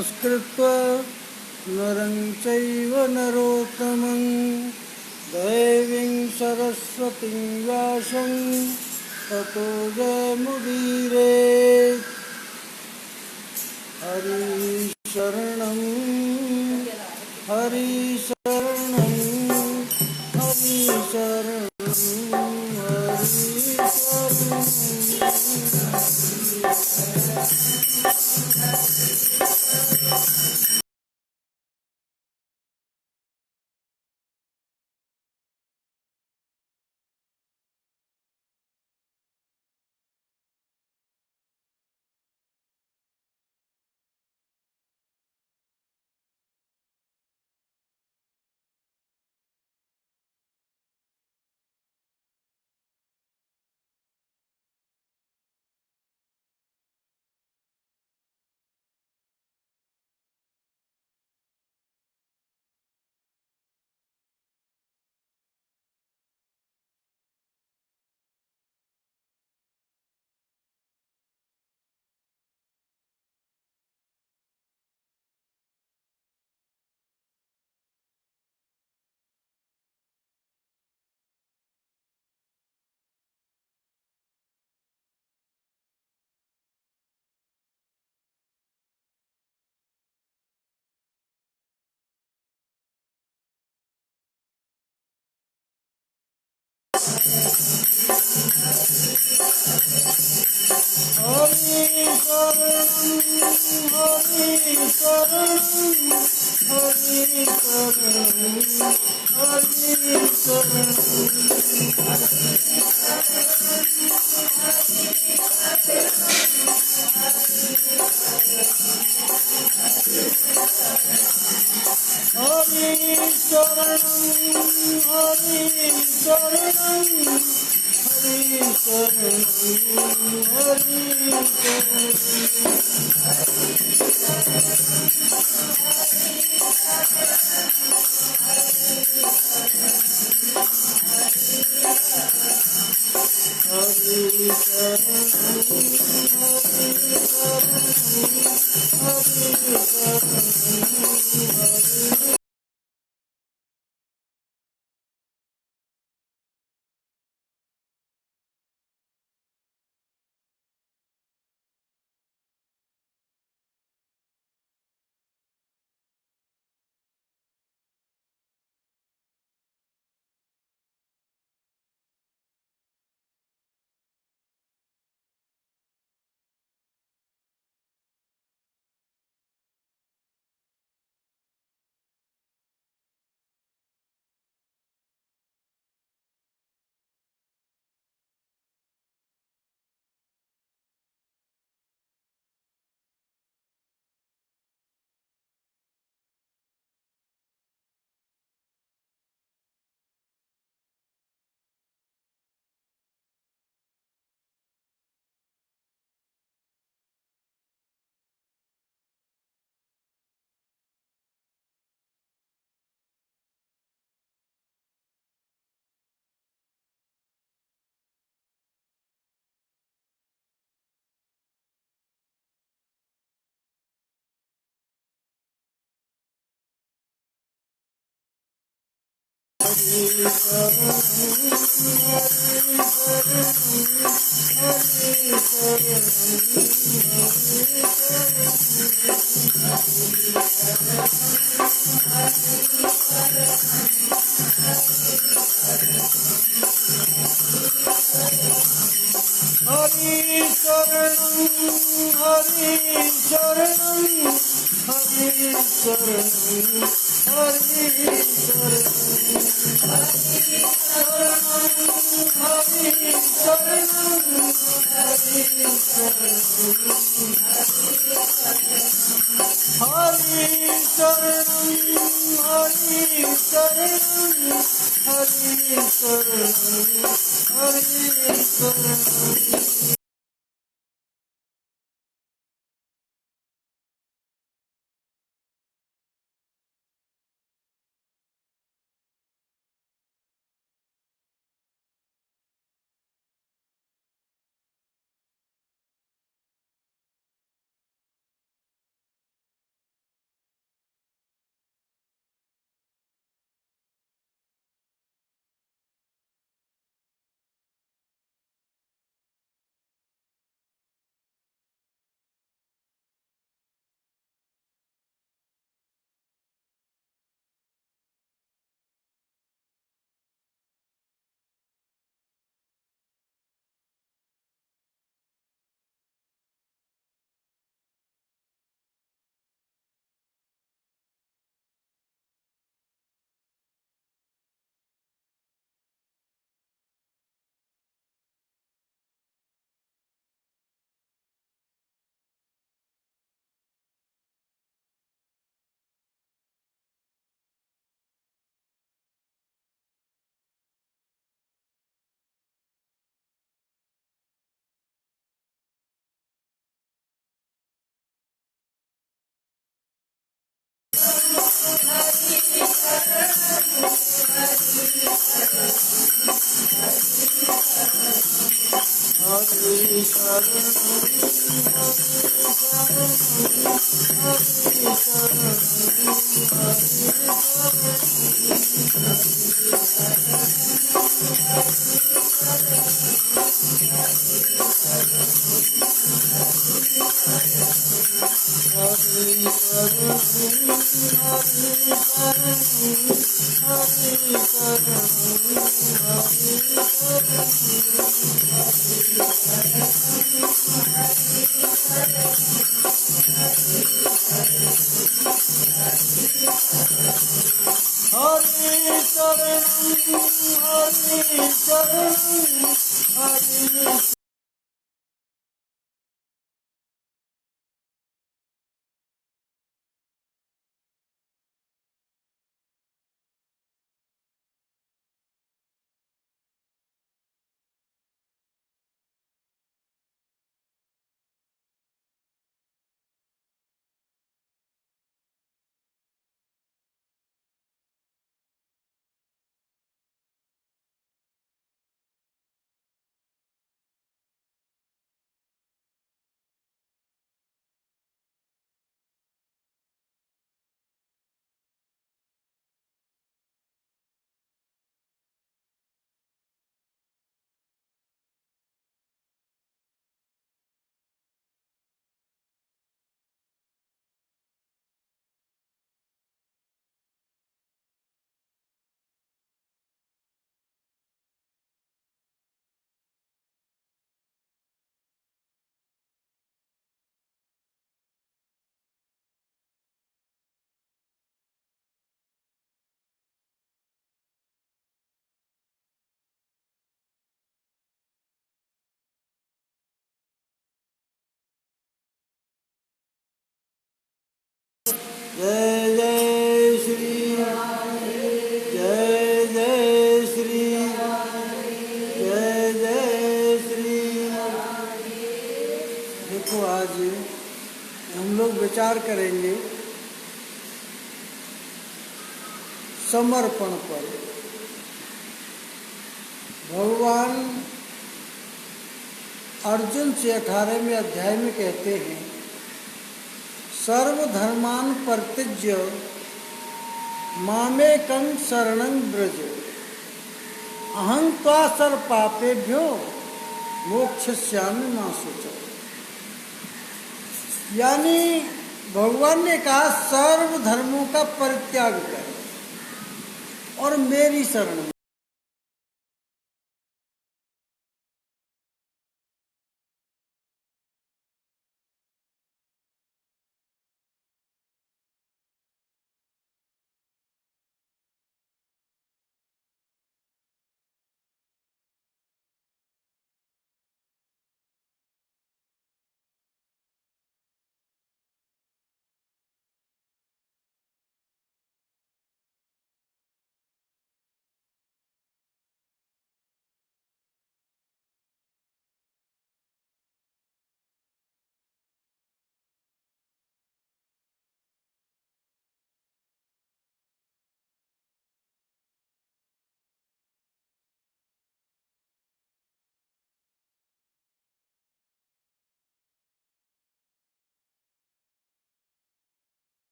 नमस्कृत्य नरं चैव नरोत्तमं देवीं सरस्वतीं व्यासं ततो जयमुदीरयेत्। हरिशरणं हरिशरणं हरिशरणं हरि शरणं हरि जय जय श्री जय जय श्री जय जय श्री। देखो आज हम लोग विचार करेंगे समर्पण पर। भगवान अर्जुन से 18वें अध्याय में कहते हैं, सर्वधर्मान परित्यज्य मामेकं शरणं व्रज अहं त्वा सर्वपापेभ्यो मोक्षयिष्यामि मा शुचः। यानी भगवान ने कहा सर्व धर्मों का परित्याग कर और मेरी शरण में।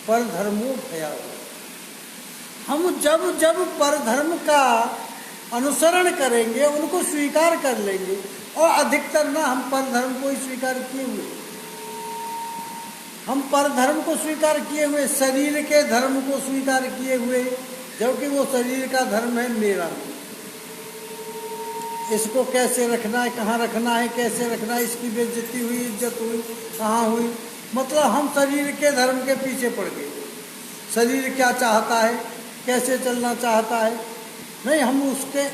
परधर्मो भयावह। हम जब जब परधर्म का अनुसरण करेंगे, उनको स्वीकार कर लेंगे, और अधिकतर ना हम परधर्म को ही स्वीकार किए हुए, हम परधर्म को स्वीकार किए हुए, शरीर के धर्म को स्वीकार किए हुए, जबकि वो शरीर का धर्म है मेरा। इसको कैसे रखना है, कहाँ रखना है, कैसे रखना है, इसकी बेइज्जती हुई, इज्जत हुई, कहाँ हुई। मतलब हम शरीर के धर्म के पीछे पड़ गए। शरीर क्या चाहता है, कैसे चलना चाहता है, नहीं, हम उसके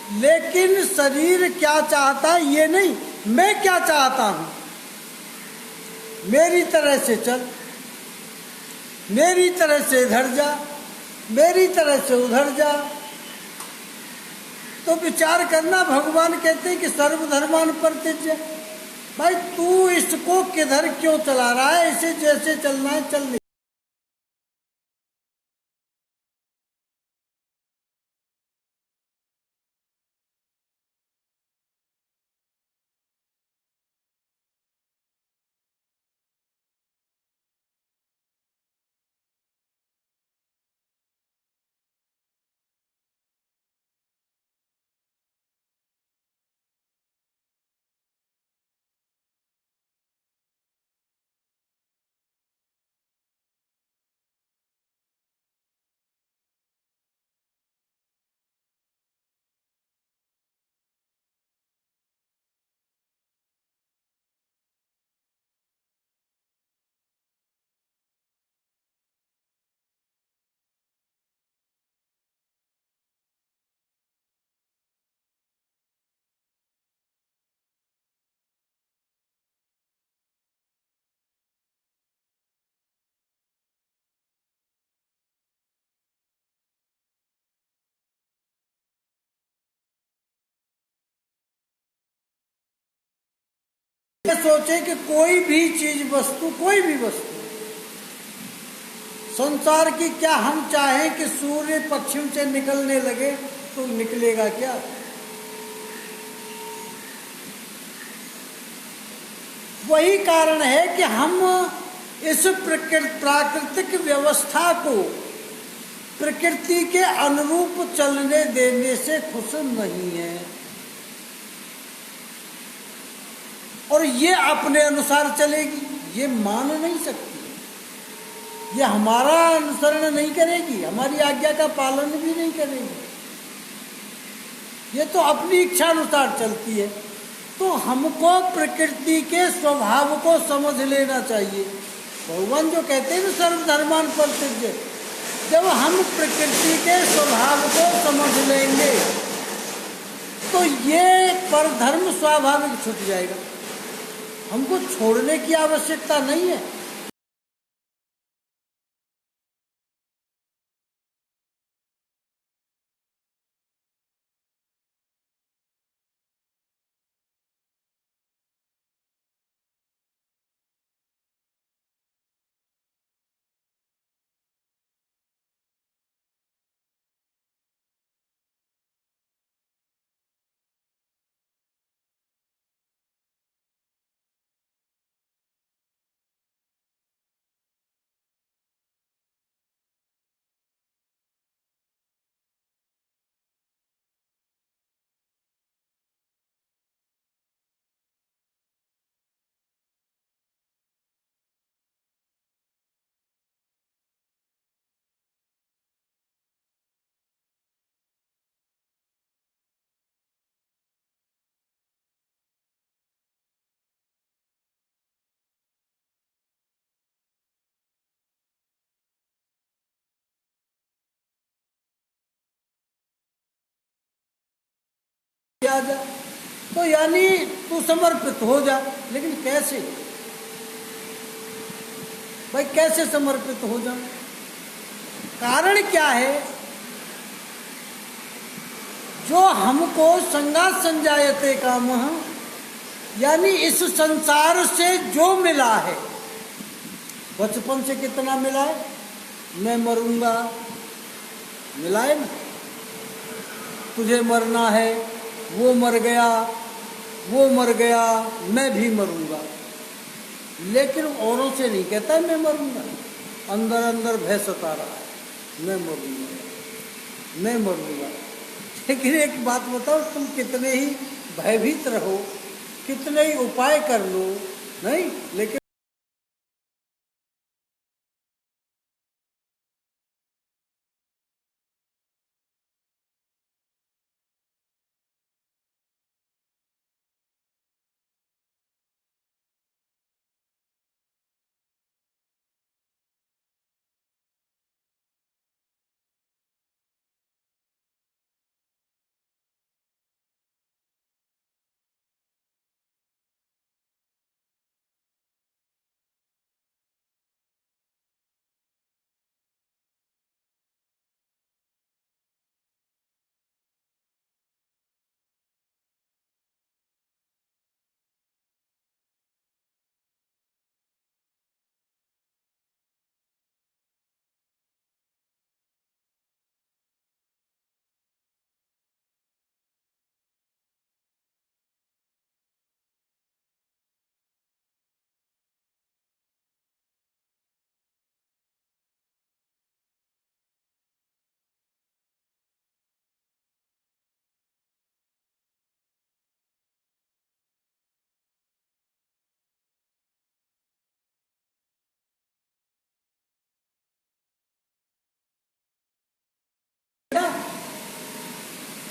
लेकिन शरीर क्या चाहता है ये नहीं, मैं क्या चाहता हूं। मेरी तरह से चल, मेरी तरह से इधर जा, मेरी तरह से उधर जा। तो विचार करना, भगवान कहते हैं कि सर्वधर्मान परित्यज्य। भाई तू इसको किधर क्यों चला रहा है, इसे जैसे चलना है चल। सोचे कि कोई भी चीज, वस्तु, कोई भी वस्तु संसार की, क्या हम चाहें कि सूर्य पश्चिम से निकलने लगे तो निकलेगा क्या? वही कारण है कि हम इस प्राकृतिक व्यवस्था को प्रकृति के अनुरूप चलने देने से खुश नहीं है, और ये अपने अनुसार चलेगी, ये मान नहीं सकती, ये हमारा अनुसरण नहीं करेगी, हमारी आज्ञा का पालन भी नहीं करेगी, ये तो अपनी इच्छा अनुसार चलती है। तो हमको प्रकृति के स्वभाव को समझ लेना चाहिए। भगवान जो कहते हैं ना सर्वधर्मान परित्यज्य, जब हम प्रकृति के स्वभाव को समझ लेंगे तो ये परधर्म स्वाभाविक छूट जाएगा, हमको छोड़ने की आवश्यकता नहीं है। आ जा, तो यानी तू समर्पित हो जा, लेकिन कैसे भाई, कैसे समर्पित हो जा? कारण क्या है? जो हमको संगात संजायते कामः, यानी इस संसार से जो मिला है, बचपन से कितना मिला है, मैं मरूंगा, मिला है ना, तुझे मरना है, वो मर गया, वो मर गया, मैं भी मरूंगा, लेकिन औरों से नहीं कहता मैं मरूंगा, अंदर अंदर भय सता रहा है, मैं मरूंगा, मैं मरूंगा। लेकिन एक बात बताओ, तुम कितने ही भयभीत रहो, कितने ही उपाय कर लो, नहीं, लेकिन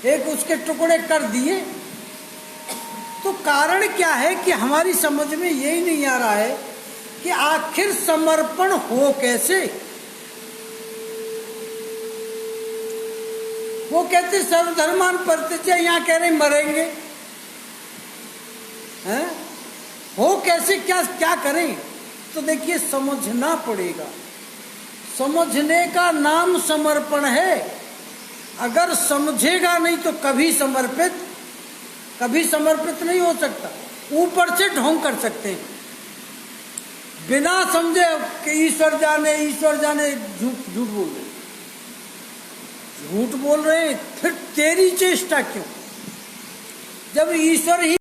एक उसके टुकड़े कर दिए। तो कारण क्या है कि हमारी समझ में यही नहीं आ रहा है कि आखिर समर्पण हो कैसे। वो कहते सर्वधर्मान परित्यज्य, यहाँ कह रहे मरेंगे हैं, हो कैसे, क्या क्या करें। तो देखिए समझना पड़ेगा, समझने का नाम समर्पण है। अगर समझेगा नहीं तो कभी समर्पित नहीं हो सकता। ऊपर से ढोंग कर सकते हैं, बिना समझे कि ईश्वर जाने झूठ बोल रहे हैं। फिर तेरी चेष्टा क्यों, जब ईश्वर ही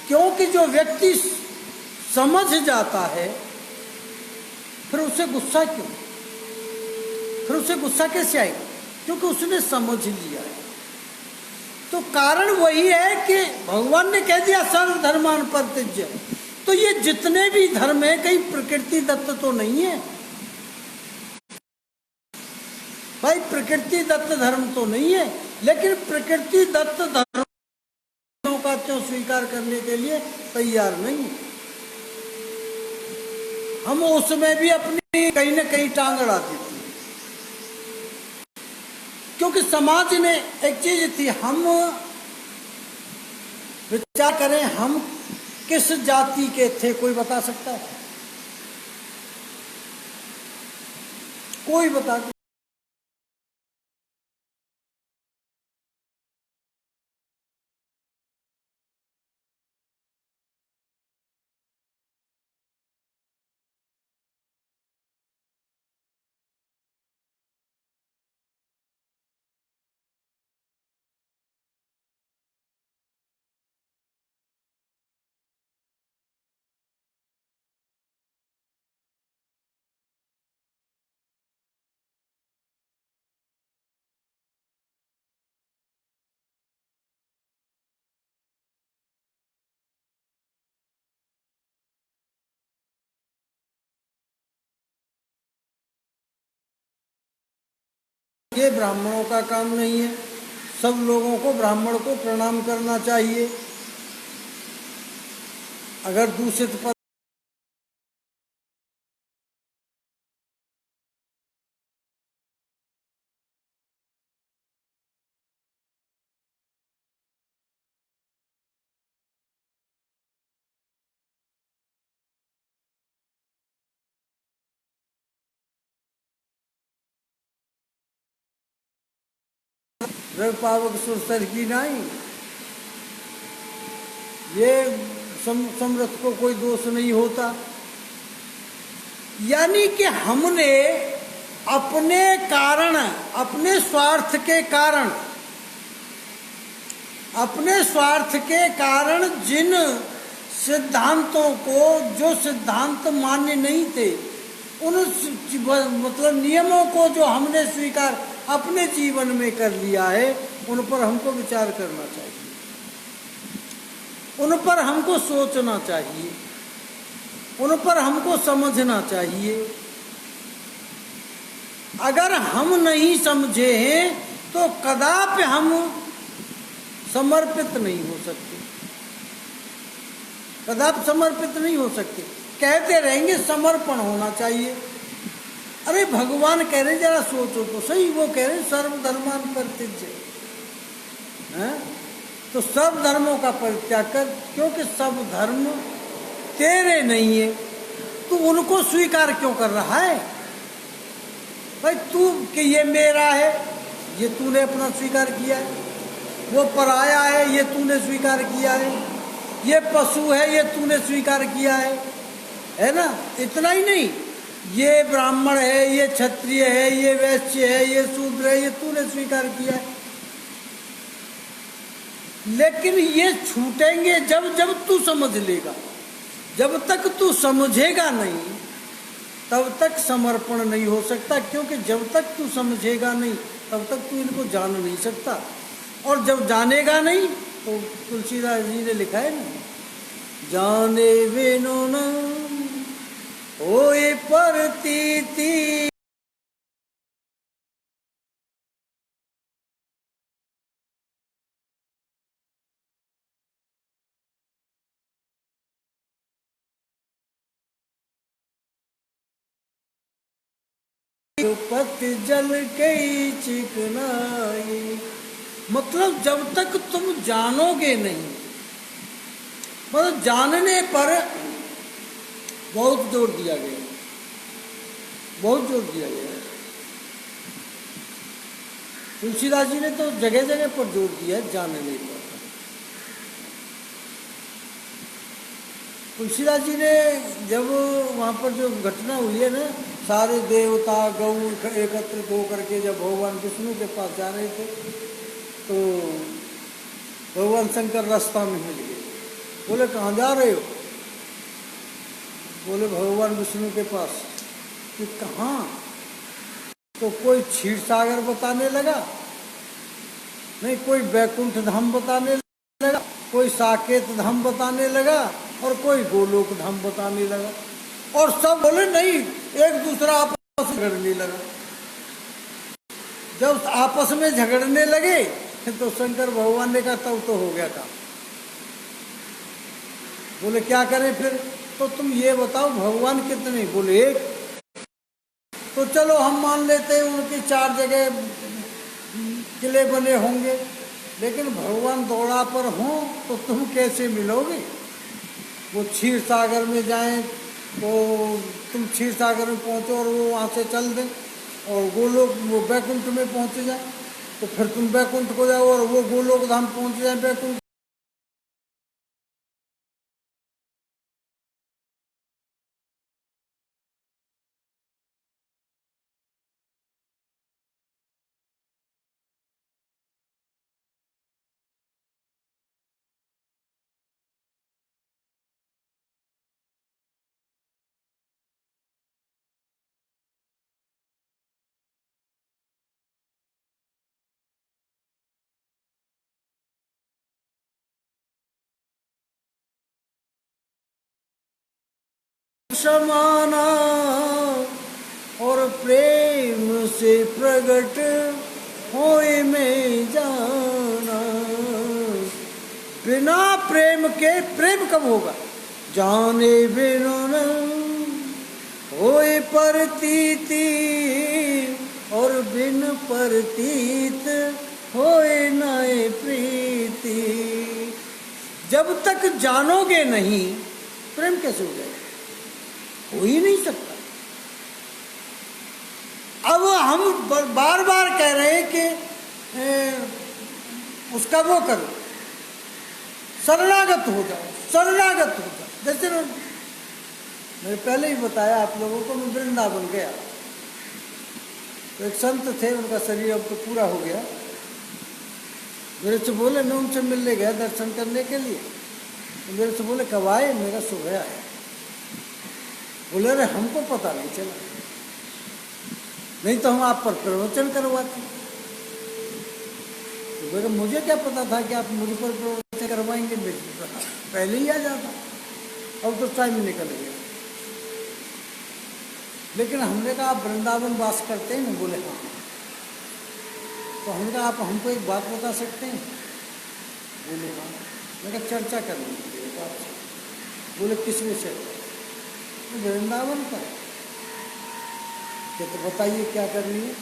क्योंकि जो व्यक्ति समझ जाता है फिर उसे गुस्सा क्यों, फिर उसे गुस्सा कैसे आएगा, क्योंकि उसने समझ लिया है। तो कारण वही है कि भगवान ने कह दिया सर्वधर्मान परित्यज्य। तो ये जितने भी धर्म है कहीं प्रकृति दत्त तो नहीं है भाई, प्रकृति दत्त धर्म तो नहीं है। लेकिन प्रकृति दत्त धर्म का क्यों स्वीकार करने के लिए तैयार नहीं, हम उसमें भी अपनी कहीं न कहीं टांग अड़ा देती है। क्योंकि समाज ने एक चीज थी, हम विचार करें हम किस जाति के थे, कोई बता सकता है? कोई बता दे। ये ब्राह्मणों का काम नहीं है, सब लोगों को ब्राह्मण को प्रणाम करना चाहिए। अगर दूषित पर रग पावक सुरसर की नहीं, ये समर्थ को कोई दोष नहीं होता। यानी कि हमने अपने कारण, अपने स्वार्थ के कारण जिन सिद्धांतों को, जो सिद्धांत मान्य नहीं थे, उन मतलब नियमों को जो हमने स्वीकार अपने जीवन में कर लिया है, उन पर हमको विचार करना चाहिए, उन पर हमको सोचना चाहिए। उन पर हमको समझना चाहिए। अगर हम नहीं समझे हैं तो कदापि हम समर्पित नहीं हो सकते, कदापि समर्पित नहीं हो सकते। कहते रहेंगे समर्पण होना चाहिए। अरे भगवान कह रहे जरा सोचो तो सही, वो कह रहे सर्वधर्मान परित्यज्य, तो सब धर्मों का परित्याग कर, क्योंकि सब धर्म तेरे नहीं है। तू उनको स्वीकार क्यों कर रहा है भाई? तू कि ये मेरा है, ये तूने अपना स्वीकार किया है। वो पराया है, ये तूने स्वीकार किया है। ये पशु है, ये तूने स्वीकार किया है ना? इतना ही नहीं, ये ब्राह्मण है, ये क्षत्रिय है, ये वैश्य है, ये शूद्र है, ये तूने स्वीकार किया है। लेकिन ये छूटेंगे जब जब तू समझ लेगा। जब तक तू समझेगा नहीं तब तक समर्पण नहीं हो सकता, क्योंकि जब तक तू समझेगा नहीं तब तक तू इनको जान नहीं सकता। और जब जानेगा नहीं तो तुलसीदास जी ने लिखा है ना, जाने बिनु न होए प्रतीति, पत जल कई चिकनाई। मतलब जब तक तुम जानोगे नहीं, मतलब जानने पर बहुत जोर दिया गया, बहुत जोर दिया गया। तुलसीदास जी ने तो जगह जगह पर जोर दिया है जानने पर। तुलसीदास जी ने जब वहाँ पर जो घटना हुई है ना, सारे देवता गौ एकत्रित होकर के जब भगवान विष्णु के पास जा रहे थे तो भगवान शंकर रास्ता में मिल गए। बोले कहाँ जा रहे हो? बोले भगवान विष्णु के पास। कि कहाँ? तो कोई क्षीर सागर बताने लगा, नहीं कोई वैकुंठ धाम बताने लगा, कोई साकेत धाम बताने लगा और कोई गोलोक धाम बताने लगा। और सब बोले नहीं, एक दूसरा आपस में झगड़ने लगा। जब आपस में झगड़ने लगे तो शंकर भगवान ने कहा तब तो हो गया काम। बोले क्या करें फिर? तो तुम ये बताओ भगवान कितने? बोले एक। तो चलो हम मान लेते हैं उनकी 4 जगह किले बने होंगे, लेकिन भगवान दौड़ा पर हों तो तुम कैसे मिलोगे? वो क्षीर सागर में जाएं तो तुम क्षीर सागर में पहुँचो और वो वहाँ से चल दें, और गोलोक वो वैकुंठ में पहुँच जाए तो फिर तुम वैकुंठ को जाओ और वो गोलोक धाम पहुँच जाए वैकुंठ। समाना और प्रेम से प्रकट होए में जाना। बिना प्रेम के प्रेम कब होगा? जाने बिनु न होए प्रतीति और बिन प्रतीत होए नए प्रीति। जब तक जानोगे नहीं प्रेम कैसे हो जाएगा? हो ही नहीं सकता। अब हम बार बार कह रहे हैं कि उसका वो करो, शरणागत हो जाओ, शरणागत हो जाओ। जैसे मैंने पहले ही बताया आप लोगों को, मैं वृंदावन गया तो एक संत थे, उनका शरीर अब तो पूरा हो गया। मेरे से बोले, मैं उनसे मिलने गया दर्शन करने के लिए, तो मेरे से बोले कब आए? मेरा सुबह आया। बोले अरे हमको पता नहीं चला, नहीं तो हम आप पर प्रवचन करवाते। तो बोले मुझे क्या पता था कि आप मुझ पर प्रवचन करवाएंगे, पहले ही आ जाता। अब तो टाइम निकल गया। लेकिन हमने कहा आप वृंदावन वास करते हैं ना? बोले हाँ। तो हमने कहा आप हमको एक बात बता सकते हैं? बोले हाँ। मैंने कहा चर्चा करनी है आपसे। बोले किस विषय? वृंदावन का। क्या? तो बताइए क्या करनी है।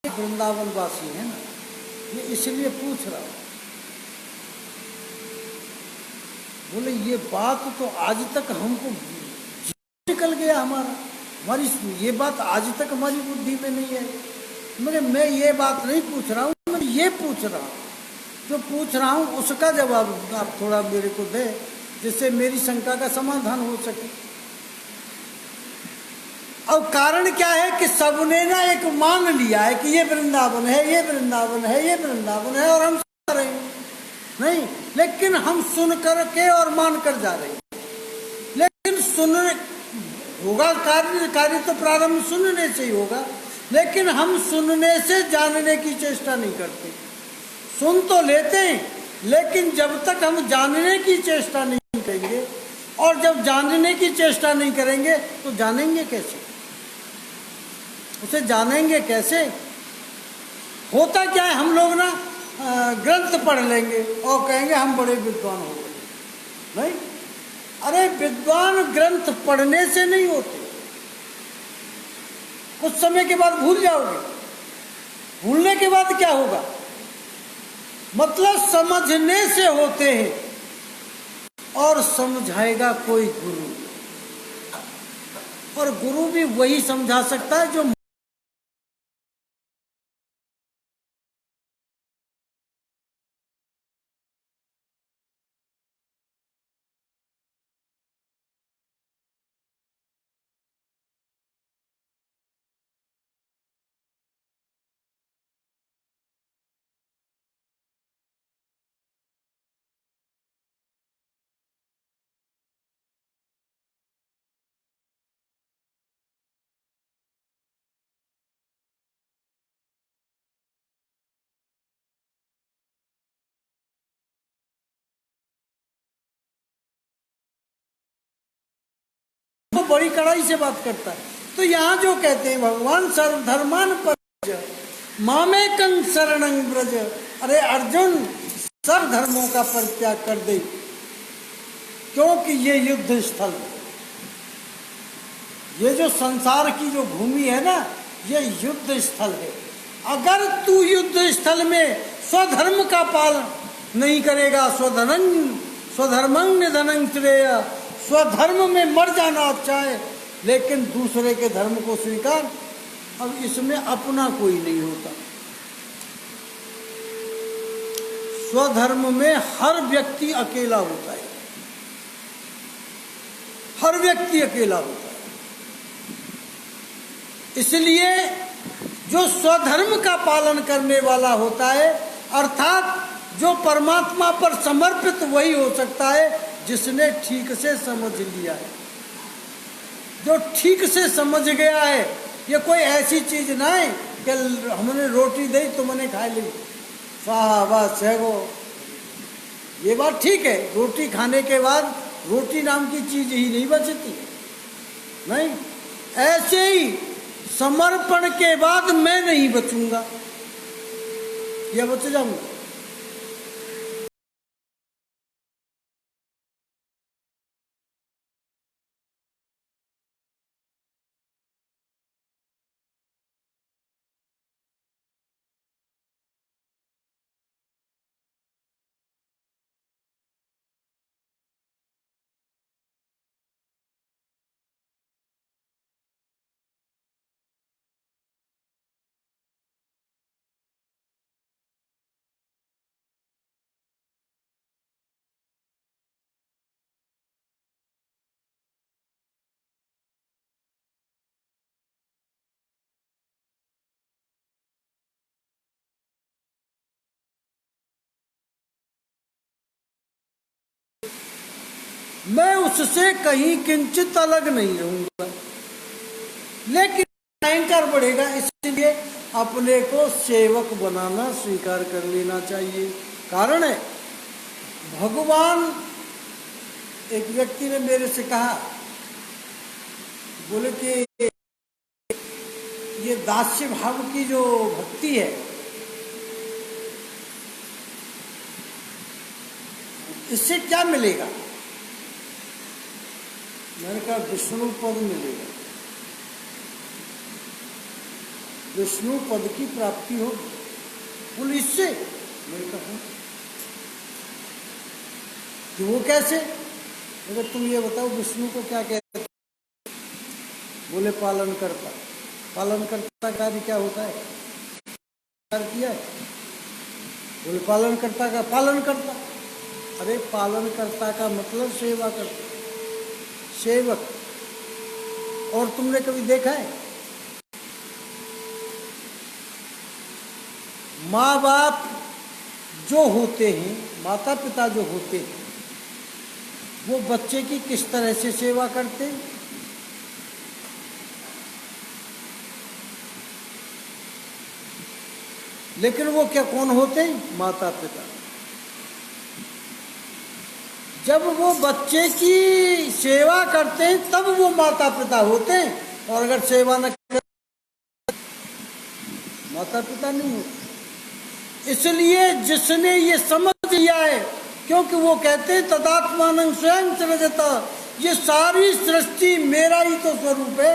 वृंदावन वासी है ना, ये इसलिए पूछ रहा हूँ। बोले ये बात तो आज तक हमको निकल गया हमारा, हमारी ये बात आज तक हमारी बुद्धि में नहीं है। मगर मैं ये बात नहीं पूछ रहा हूँ, मैं ये पूछ रहा हूँ, जो पूछ रहा हूँ उसका जवाब आप थोड़ा मेरे को दे, जिससे मेरी शंका का समाधान हो सके। अब कारण क्या है कि सबने ना एक मान लिया है कि ये वृंदावन है, ये वृंदावन है, ये वृंदावन है, और हम सुन रहे हैं। नहीं, लेकिन हम सुन करके और मान कर जा रहे हैं। लेकिन सुनने होगा, कार्य तो प्रारंभ सुनने से ही होगा, लेकिन हम सुनने से जानने की चेष्टा नहीं करते। सुन तो लेते हैं, लेकिन जब तक हम जानने की चेष्टा नहीं करेंगे, और जब जानने की चेष्टा नहीं करेंगे तो जानेंगे कैसे? उसे जानेंगे कैसे? होता क्या है, हम लोग ना ग्रंथ पढ़ लेंगे और कहेंगे हम बड़े विद्वान हो गए। नहीं, अरे विद्वान ग्रंथ पढ़ने से नहीं होते, कुछ समय के बाद भूल जाओगे। भूलने के बाद क्या होगा? मतलब समझने से होते हैं, और समझाएगा कोई गुरु, और गुरु भी वही समझा सकता है जो तो बड़ी कड़ाई से बात करता है। तो यहाँ जो कहते हैं भगवान सर्वधर्मान परित्यज्य मामेकं शरणं व्रज, अरे अर्जुन सब धर्मों का परित्याग कर दे, क्योंकि ये युद्ध स्थल, ये जो संसार की जो भूमि है ना, ये युद्ध स्थल है। अगर तू युद्ध स्थल में स्वधर्म का पालन नहीं करेगा, स्वधर्मं निधनं श्रेय, स्वधर्म में मर जाना अच्छा है, लेकिन दूसरे के धर्म को स्वीकार, अब इसमें अपना कोई नहीं होता। स्वधर्म में हर व्यक्ति अकेला होता है, हर व्यक्ति अकेला होता है। इसलिए जो स्वधर्म का पालन करने वाला होता है, अर्थात जो परमात्मा पर समर्पित, वही हो सकता है जिसने ठीक से समझ लिया है। जो ठीक से समझ गया है, ये कोई ऐसी चीज ना है कि हमने रोटी दी तुमने खा ली, बस है वो। ये बात ठीक है, रोटी खाने के बाद रोटी नाम की चीज ही नहीं बचती। नहीं, ऐसे ही समर्पण के बाद मैं नहीं बचूंगा या बच जाऊंगा। मैं उससे कहीं किंचित अलग नहीं रहूंगा, लेकिन अहंकार बढ़ेगा, इसलिए अपने को सेवक बनाना स्वीकार कर लेना चाहिए। कारण है, भगवान, एक व्यक्ति ने मेरे से कहा, बोले कि ये दास्य भाव की जो भक्ति है, इससे क्या मिलेगा? मैंने कहा विष्णु पद मिलेगा, विष्णु पद की प्राप्ति हो। बोले इससे? मैंने कहा कि वो कैसे? अगर तुम ये बताओ विष्णु को क्या कहते हैं? बोले पालन करता। पालन करता कार्य क्या होता है? कार्य किया है? बोले पालन करता का पालन करता। अरे पालन करता का मतलब सेवा करता, सेवक। और तुमने कभी देखा है माँ बाप जो होते हैं, माता पिता जो होते हैं, वो बच्चे की किस तरह से सेवा करते हैं? लेकिन वो क्या कौन होते हैं? माता पिता। जब वो बच्चे की सेवा करते हैं तब वो माता पिता होते हैं, और अगर सेवा न करें माता पिता नहीं होते। इसलिए जिसने ये समझ लिया है, क्योंकि वो कहते हैं तदात्मानं स्वयं सृजता, ये सारी सृष्टि मेरा ही तो स्वरूप है,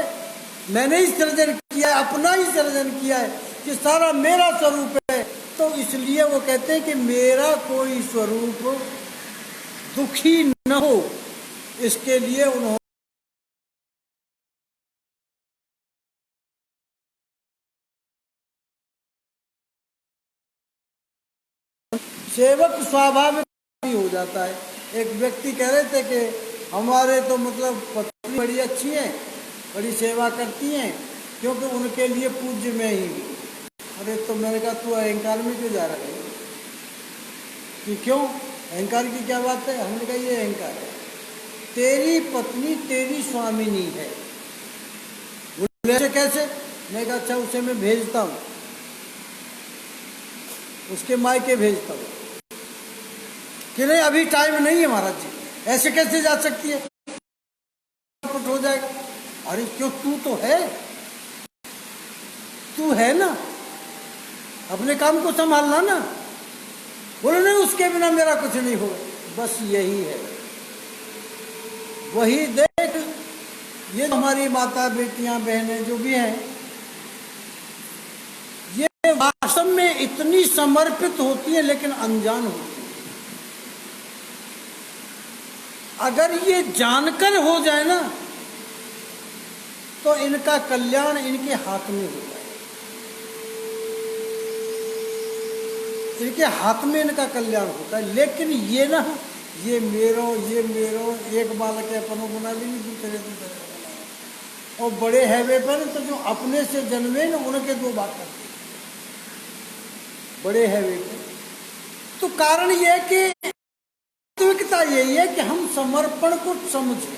मैंने ही सृजन किया है, अपना ही सृजन किया है, ये सारा मेरा स्वरूप है। तो इसलिए वो कहते हैं कि मेरा कोई स्वरूप दुखी न हो, इसके लिए उन्होंने सेवक स्वाभाविक हो जाता है। एक व्यक्ति कह रहे थे कि हमारे तो मतलब पत्नी बड़ी अच्छी हैं, बड़ी सेवा करती हैं, क्योंकि उनके लिए पूज्य मैं ही। अरे तो मैंने कहा तू अहंकार में क्यों जा रहा है? कि क्यों अहंकार की क्या बात है? हमने कहा ये अहंकार है, तेरी पत्नी तेरी स्वामिनी है। बोले कैसे? मैं कहा अच्छा उसे मैं भेजता हूँ, उसके मायके भेजता हूँ। कि नहीं अभी टाइम नहीं है महाराज जी, ऐसे कैसे जा सकती है, कुछ हो जाएगा। अरे क्यों, तू तो है, तू है ना, अपने काम को संभालना ना। बोले नहीं उसके बिना मेरा कुछ नहीं होगा। बस यही है, वही देख, ये हमारी माता बेटियां बहनें जो भी हैं, ये वास्तव में इतनी समर्पित होती है लेकिन अनजान होती है। अगर ये जानकर हो जाए ना तो इनका कल्याण इनके हाथ में होता है, इनके हाथ में इनका कल्याण होता है। लेकिन ये ना, ये मेरो, एक बालक है अपनों बना लेंगे, दूसरे दूसरे, और बड़े हैवे पर तो जो अपने से जन्मे ना उनके दो बात करते बड़े हैवे पे। तो कारण यह है कि वास्तविकता यही है कि हम समर्पण को समझें,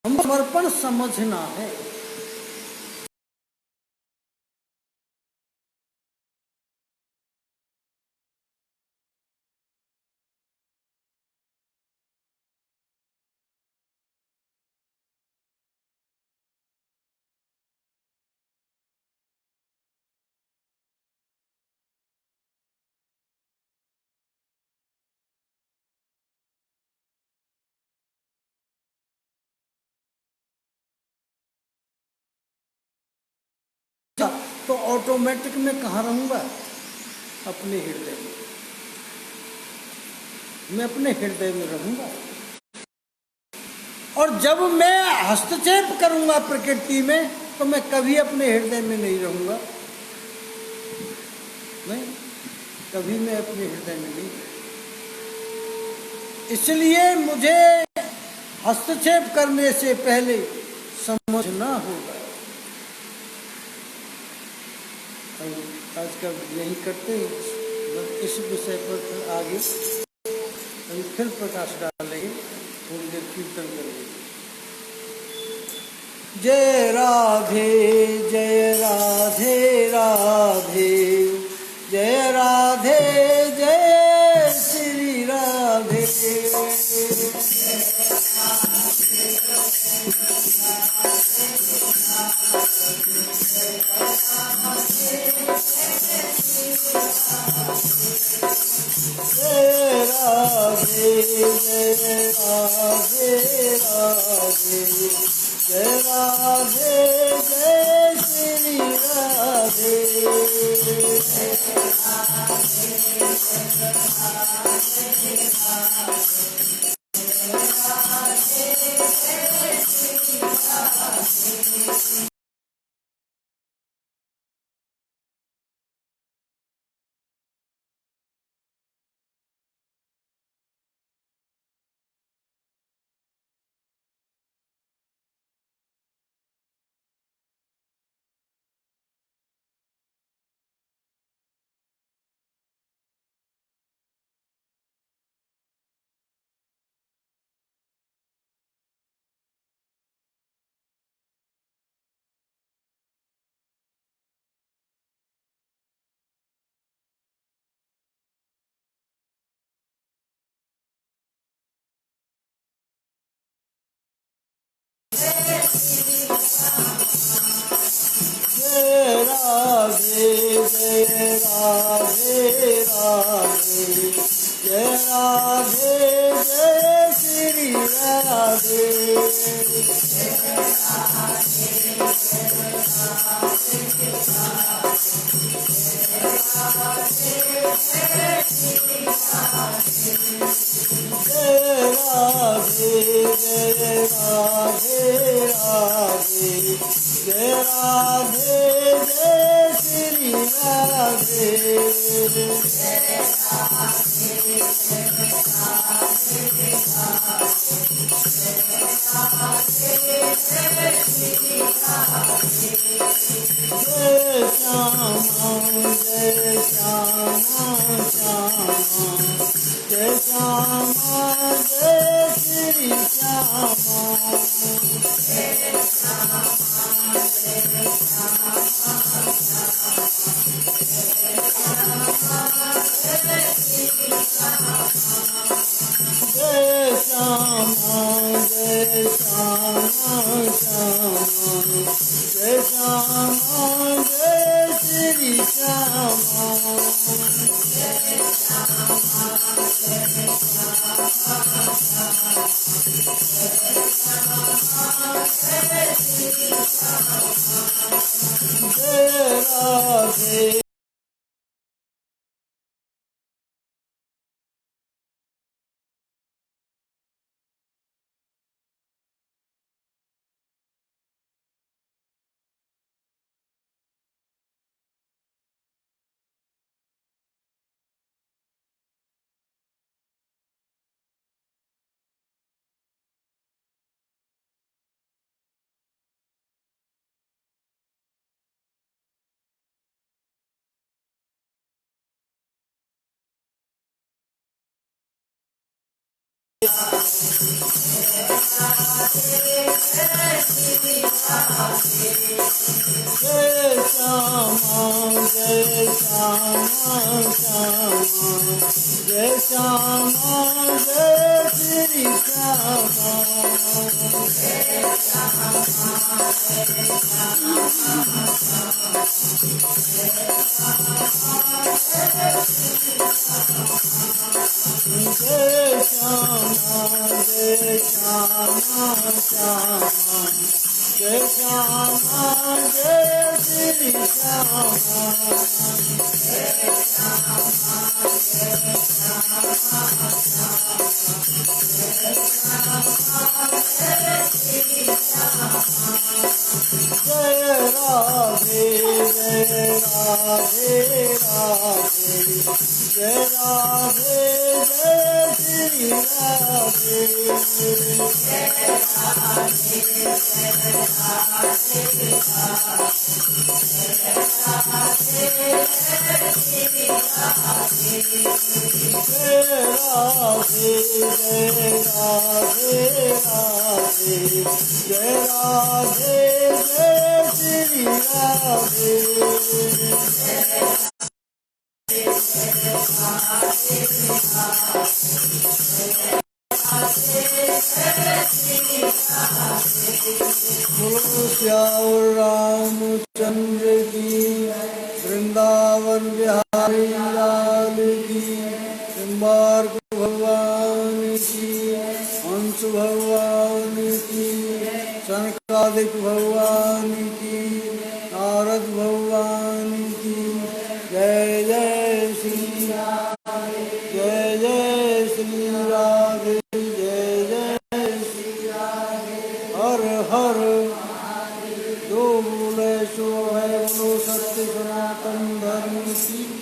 हम समर्पण समझना है। तो ऑटोमेटिक में कहाँ रहूंगा? अपने हृदय में, मैं अपने हृदय में रहूंगा। और जब मैं हस्तक्षेप करूंगा प्रकृति में तो मैं कभी अपने हृदय में नहीं रहूंगा, नहीं, कभी मैं अपने हृदय में नहीं। इसलिए मुझे हस्तक्षेप करने से पहले समझना होगा। आज का यही करते हैं, इस विषय पर आगे फिर प्रकाश डालेंगे। कीर्तन करेंगे। जय राधे जय राधे राधे, जय राधे जय श्री राधे। जय राधे जय राधे राधे, जय राधे जय श्री राधे। जय राधे जय राधे राधे, जय राधे जय श्री राधे। जय राधे जय राधे राधे, जय राधे जय श्री राधे। जय श्यामा जय श्यामा श्यामा, जय श्यामा जय श्री श्यामा। जय श्यामा जय श्यामा श्यामा, जय श्यामा जय श्री श्यामा। जय राधे जय श्यामा जय श्यामा श्यामा, जय श्यामा जय श्री श्यामा। जय श्यामा जय श्यामा श्यामा, जय श्यामा जय श्री श्यामा। जय राधे जय राधे राधे, जय राधे जय श्री राधे। जय राधे जय राधे राधे, जय राधे जय श्री राधे। बोलो श्याम रामचंद्र की, वृंदावन बिहारी लाल की, सिंबार्क भगवान की, हंस भगवान की, सनकादिक भगवान की, नारद भगवान की। जय जय श्री राधे, जय जय श्री राधे, जय जय श्री राधे। हर हर जो बोले सो है, बोलो सत्य सनातन धर्म की।